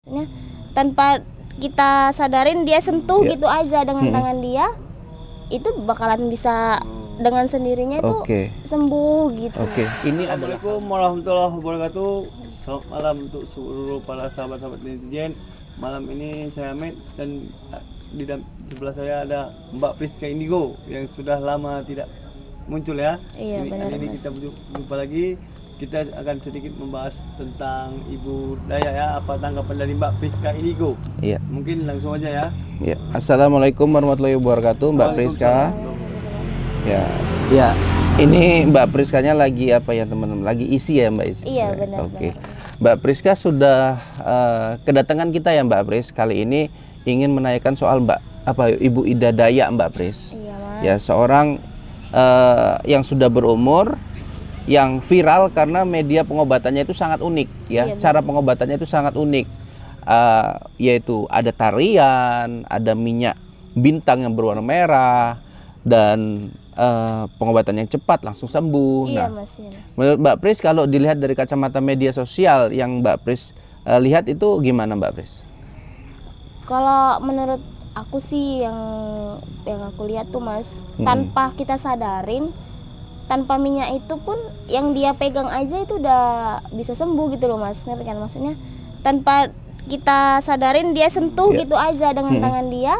Maksudnya tanpa kita sadarin dia sentuh gitu aja dengan tangan dia, itu bakalan bisa dengan sendirinya itu sembuh gitu. Ini Assalamualaikum warahmatullahi wabarakatuh. Selamat malam untuk seluruh para sahabat-sahabat netizen. Malam ini saya Ahmed dan di sebelah saya ada Mbak Priska Indigo yang sudah lama tidak muncul ya. Iya, benar. Ini kita berjumpa lagi. Kita akan sedikit membahas tentang Ibu Daya ya. Apa tanggapan dari Mbak Priska Indigo? Iya. Mungkin langsung aja ya. Ya. Assalamualaikum warahmatullahi wabarakatuh, Mbak Priska. Ya. Ini Mbak Priskanya lagi apa ya teman-teman? Lagi isi ya Mbak Isi? Iya, benar. Oke. Mbak Priska sudah kedatangan kita ya Mbak Pris. Kali ini ingin menanyakan soal Ibu Ida Daya Mbak Pris. Iya, Mas. Ya, seorang yang sudah berumur, yang viral karena media pengobatannya itu sangat unik ya. Cara pengobatannya itu sangat unik, yaitu ada tarian, ada minyak bintang yang berwarna merah, dan pengobatan yang cepat langsung sembuh. Iya, Nah, Mas, iya, Mas. menurut Mbak Pris, kalau dilihat dari kacamata media sosial yang Mbak Pris lihat itu gimana Mbak Pris? Kalau menurut aku sih yang aku lihat tuh Mas, tanpa kita sadarin, tanpa minyak itu pun yang dia pegang aja itu udah bisa sembuh gitu loh Mas, ngerti kan maksudnya? Tanpa kita sadarin dia sentuh gitu aja dengan tangan dia,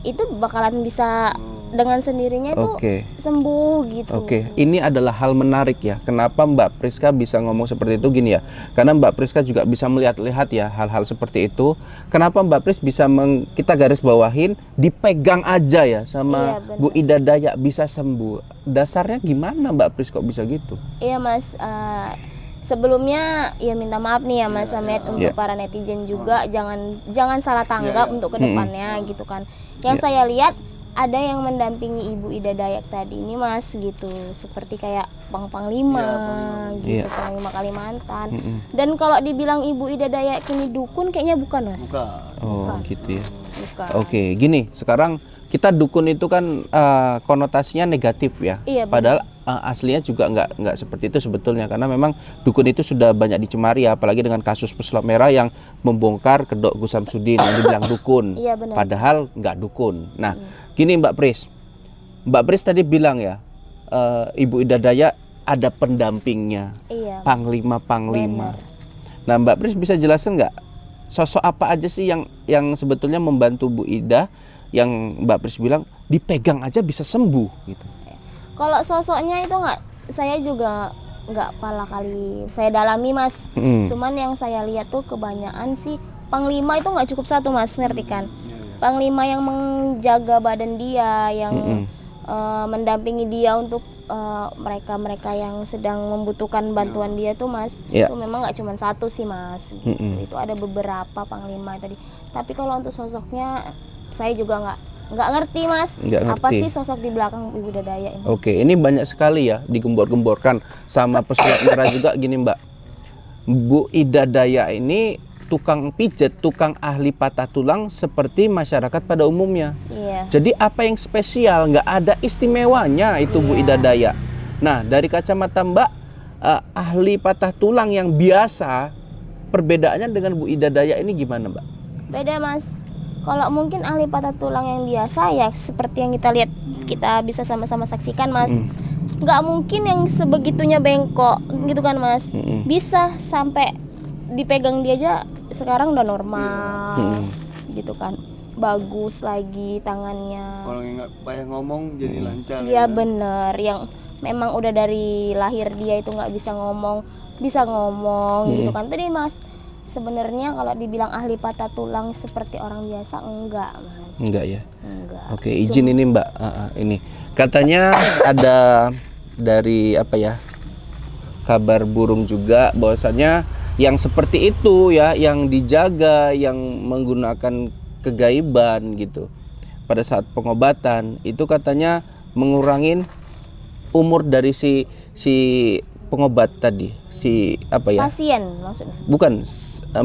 itu bakalan bisa dengan sendirinya itu sembuh gitu. Ini adalah hal menarik ya. Kenapa Mbak Priska bisa ngomong seperti itu gini ya? Karena Mbak Priska juga bisa melihat-lihat ya hal-hal seperti itu. Kenapa Mbak Pris bisa kita garis bawahin dipegang aja ya sama Bu Ida Daya bisa sembuh. Dasarnya gimana Mbak Pris kok bisa gitu? Iya Mas, sebelumnya ya minta maaf nih ya Mas Ahmed untuk para netizen juga, jangan salah tanggap untuk kedepannya gitu kan. Yang saya lihat ada yang mendampingi Ibu Ida Dayak tadi ini Mas gitu, seperti kayak Panglima gitu, Panglima Kalimantan. Dan kalau dibilang Ibu Ida Dayak ini dukun kayaknya bukan Mas. Bukan. Gitu ya. Bukan. Gini, sekarang kita dukun itu kan konotasinya negatif ya. Padahal aslinya juga nggak seperti itu sebetulnya, karena memang dukun itu sudah banyak dicemari ya, apalagi dengan kasus pesulap merah yang membongkar kedok Gus Samsudin yang dibilang dukun. Padahal nggak dukun. Nah, gini Mbak Pris tadi bilang ya, Ibu Ida Daya ada pendampingnya, Panglima. Nah, Mbak Pris bisa jelasin nggak sosok apa aja sih yang sebetulnya membantu Bu Ida, yang Mbak Pris bilang dipegang aja bisa sembuh gitu? Kalau sosoknya itu saya juga nggak pala kali saya dalami Mas. Cuman yang saya lihat tuh kebanyakan sih Panglima itu nggak cukup satu Mas, ngerti kan? Panglima yang menjaga badan dia, yang mendampingi dia untuk mereka yang sedang membutuhkan bantuan dia tuh Mas. Itu memang nggak cuma satu sih Mas gitu. Itu ada beberapa Panglima tadi. Tapi kalau untuk sosoknya saya juga nggak ngerti Mas. Apa sih sosok di belakang Ibu Ida Daya ini? Ini banyak sekali ya digembor-gemborkan sama pesulap merah juga gini Mbak. Bu Ida Daya ini tukang pijet, tukang ahli patah tulang seperti masyarakat pada umumnya. Jadi apa yang spesial? Nggak ada istimewanya itu Bu Ida Daya. Nah, dari kacamata Mbak, ahli patah tulang yang biasa, perbedaannya dengan Bu Ida Daya ini gimana Mbak? Beda Mas. Kalau mungkin ahli patah tulang yang biasa ya seperti yang kita lihat, kita bisa sama-sama saksikan Mas. Nggak mungkin yang sebegitunya bengkok gitu kan Mas. Bisa sampai dipegang dia aja sekarang udah normal gitu kan, bagus lagi tangannya. Orang yang nggak payah ngomong jadi lancar. Iya bener, yang memang udah dari lahir dia itu nggak bisa ngomong, bisa ngomong gitu kan. Tadi Mas, sebenarnya kalau dibilang ahli patah tulang seperti orang biasa enggak Mas. Enggak ya? Enggak. Izin ini Mbak, ini katanya ada dari kabar burung juga bahwasannya yang seperti itu ya, yang dijaga, yang menggunakan kegaiban gitu pada saat pengobatan itu katanya mengurangin umur dari si pengobat tadi, pasien maksudnya? Bukan,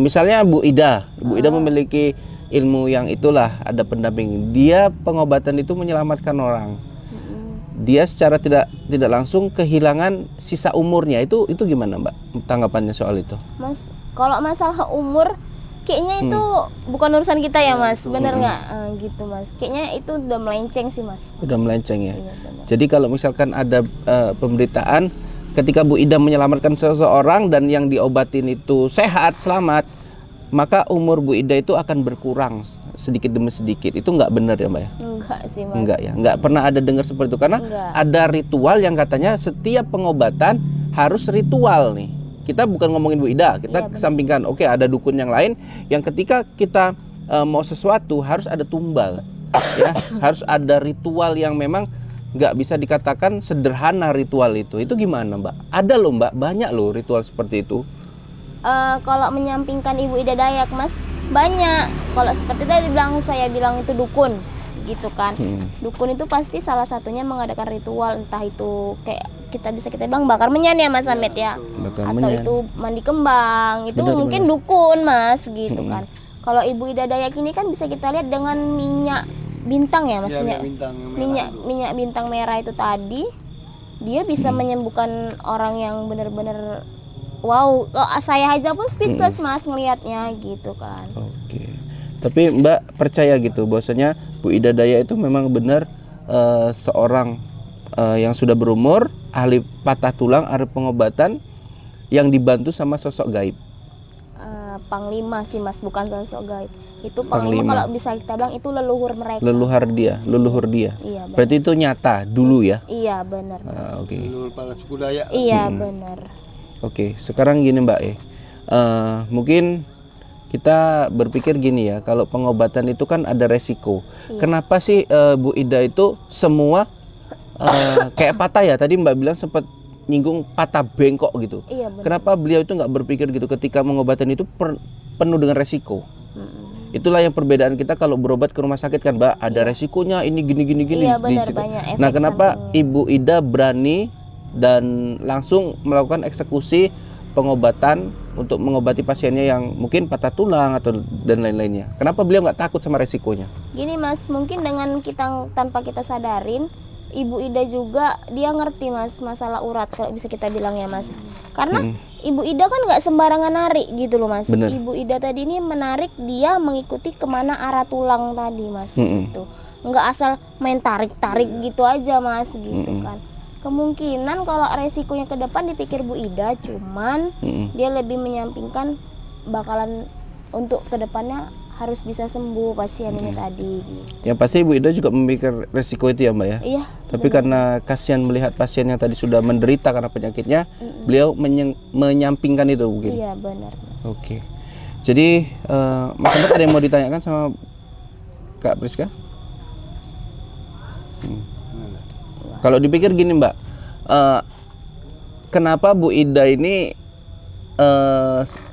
misalnya Bu Ida memiliki ilmu yang itulah, ada pendamping dia, pengobatan itu menyelamatkan orang. Dia secara tidak langsung kehilangan sisa umurnya, itu gimana Mbak tanggapannya soal itu? Mas, kalau masalah umur kayaknya itu bukan urusan kita ya mas, bener nggak? Gitu mas, kayaknya itu udah melenceng sih mas. Udah melenceng ya. Iya, bener. Jadi kalau misalkan ada pemberitaan ketika Bu Ida menyelamatkan seseorang dan yang diobatin itu sehat, selamat, maka umur Bu Ida itu akan berkurang sedikit demi sedikit. Itu nggak benar ya Mbak ya? Enggak sih mas. Enggak ya, nggak pernah ada dengar seperti itu karena Enggak. ada ritual yang katanya setiap pengobatan harus ritual nih. Kita bukan ngomongin Bu Ida, kita Iya, benar. kesampingkan. Oke, ada dukun yang lain yang ketika kita mau sesuatu harus ada tumbal, ya, harus ada ritual yang memang nggak bisa dikatakan sederhana ritual itu. Itu gimana Mbak? Ada loh Mbak, banyak loh ritual seperti itu. Kalau menyampingkan Ibu Ida Dayak mas, banyak. Kalau seperti tadi saya bilang itu dukun, gitu kan. Dukun itu pasti salah satunya mengadakan ritual, entah itu kayak kita bilang bakar menyan ya mas Hamid ya, Bakar atau menyan. itu mandi kembang, itu Benar, mungkin dukun mas, gitu kan. Kalau Ibu Ida Dayak ini kan bisa kita lihat dengan minyak bintang ya mas, Ya, minyak bintang yang merah itu. minyak bintang merah itu tadi, dia bisa menyembuhkan orang yang benar-benar wow. Saya aja pun speechless mas ngelihatnya gitu kan. Oke. Tapi Mbak percaya gitu bahwasanya Bu Ida Dayak itu memang benar seorang yang sudah berumur, ahli patah tulang, ahli pengobatan yang dibantu sama sosok gaib. Panglima sih mas, bukan sosok gaib. Itu Panglima. panglima, kalau bisa kita bilang itu leluhur mereka. Leluhur dia. Iya benar. Berarti itu nyata dulu ya. Iya benar mas. Oke. Leluhur para suku Dayak. Iya benar. Oke, sekarang gini Mbak mungkin kita berpikir gini ya, kalau pengobatan itu kan ada resiko. Kenapa sih Bu Ida itu semua kayak patah ya? Tadi Mbak bilang sempat nyinggung patah bengkok gitu. Iya benar. Kenapa beliau itu nggak berpikir gitu ketika pengobatan itu penuh dengan resiko? Itulah yang perbedaan kita kalau berobat ke rumah sakit kan Mbak, ada resikonya ini gini. Iya benar, situ. banyak efek Nah kenapa sampingnya. Ibu Ida berani dan langsung melakukan eksekusi pengobatan untuk mengobati pasiennya yang mungkin patah tulang atau dan lain-lainnya? Kenapa beliau nggak takut sama resikonya? Gini mas, mungkin dengan kita tanpa kita sadarin, Ibu Ida juga dia ngerti mas masalah urat, kalau bisa kita bilang ya mas. Karena Ibu Ida kan nggak sembarangan narik gitu loh mas. Bener. Ibu Ida tadi ini menarik, dia mengikuti kemana arah tulang tadi mas. Gitu. Nggak asal main tarik gitu aja mas gitu kan. Kemungkinan kalau resikonya ke depan dipikir Bu Ida, cuman dia lebih menyampingkan bakalan untuk ke depannya harus bisa sembuh pasien ini tadi gitu. Yang pasti Ibu Ida juga memikir resiko itu ya Mbak ya? Iya. Tapi karena kasihan melihat pasien yang tadi sudah menderita karena penyakitnya, beliau menyampingkan itu mungkin. Iya benar. Oke. Jadi Mas Ahmad ada yang mau ditanyakan sama Kak Priska? Kalau dipikir gini Mbak, kenapa Bu Ida ini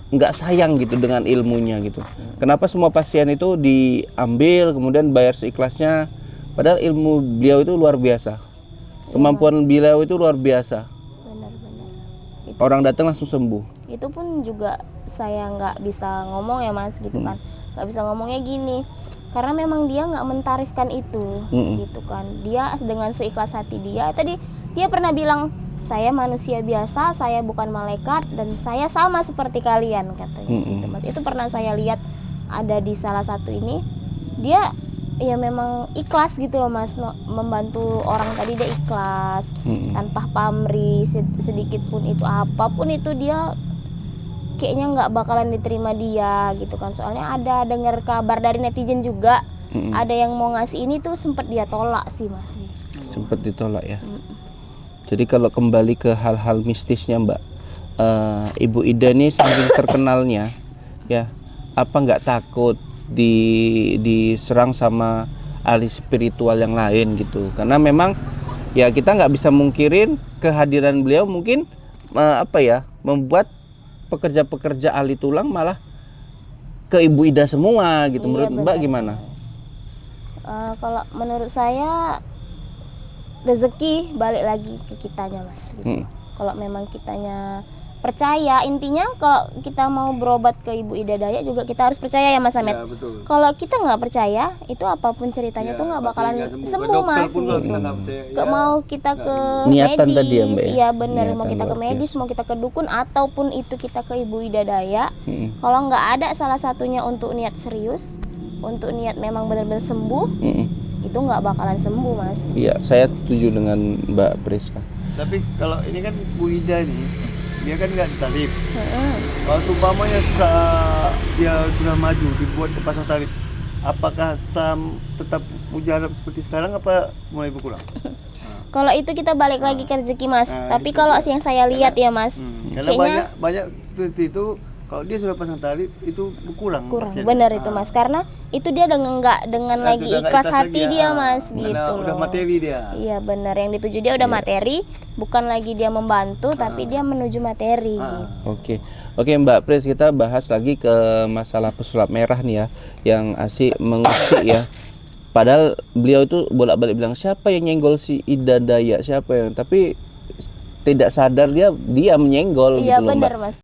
nggak sayang gitu dengan ilmunya gitu? Kenapa semua pasien itu diambil kemudian bayar seikhlasnya? Padahal ilmu beliau itu luar biasa, kemampuan beliau itu luar biasa. Benar. Orang datang langsung sembuh. Itu pun juga saya nggak bisa ngomong ya mas gitu kan, nggak bisa ngomongnya gini karena memang dia nggak mentarifkan itu gitu kan. Dia dengan seikhlas hati dia tadi, dia pernah bilang saya manusia biasa, saya bukan malaikat dan saya sama seperti kalian katanya gitu mas. Itu pernah saya lihat ada di salah satu ini, dia ya memang ikhlas gitu loh mas, membantu orang tadi dia ikhlas tanpa pamrih sedikit pun, itu apapun itu dia kayaknya nggak bakalan diterima dia gitu kan. Soalnya ada dengar kabar dari netizen juga, ada yang mau ngasih ini tuh sempat dia tolak sih mas. Sempat ditolak ya. Jadi kalau kembali ke hal-hal mistisnya Mbak, Ibu Ida ini saking terkenalnya ya, apa nggak takut diserang sama ahli spiritual yang lain gitu? Karena memang ya kita nggak bisa mungkirin kehadiran beliau mungkin membuat pekerja-pekerja ahli tulang malah ke Ibu Ida semua gitu. Menurut Mbak benar, gimana? Mas. Kalau menurut saya rezeki balik lagi ke kitanya mas gitu. Kalau memang kitanya percaya. Intinya kalau kita mau berobat ke Ibu Ida Dayak juga kita harus percaya ya Mas Amet. Ya, betul. Kalau kita nggak percaya, itu apapun ceritanya Ya, tuh nggak pasti bakalan nggak sembuh. Ke sembuh dokter Mas. pun kalau Gitu. kita nggak percaya, Ke ya, mau kita ke Niatan medis, tadi ya, Mbak, ya? iya benar. Mau Niatan kita ke luar medis, biasa. mau kita ke dukun, ataupun itu kita ke Ibu Ida Dayak. Mm-mm. Kalau nggak ada salah satunya untuk niat serius, untuk niat memang benar-benar sembuh, Mm-mm. itu nggak bakalan sembuh Mas. Iya, saya setuju dengan Mbak Priska. Tapi kalau ini kan Bu Ida nih, dia kan nggak ditalip. Mm-mm. Kalau seumpamanya dia sudah maju dibuat ke pasang talip, apakah Sam tetap mujarab seperti sekarang apa mulai berkurang? Kalau itu kita balik lagi ke rezeki Mas. Nah, Tapi itu kalau dia. yang saya lihat ya Mas, Karena kayaknya banyak seperti itu, kalau dia sudah pasang talip itu berkurang. kurang. pasiennya. Benar itu Mas. Karena itu dia dengan nggak dengan Nah, lagi sudah nggak ikhlas ikhlas hati lagi, dia Mas, karena gitu udah loh. materi dia. Iya benar, yang dituju dia udah materi, bukan lagi dia membantu, tapi dia menuju materi. Gitu. Oke Mbak Pris, kita bahas lagi ke masalah pesulap merah nih ya, yang asik mengusik ya. Padahal beliau itu bolak-balik bilang siapa yang nyenggol si Ida Dayak, siapa yang, tapi tidak sadar dia menyenggol Iya gitu loh Mbak. benar Mas.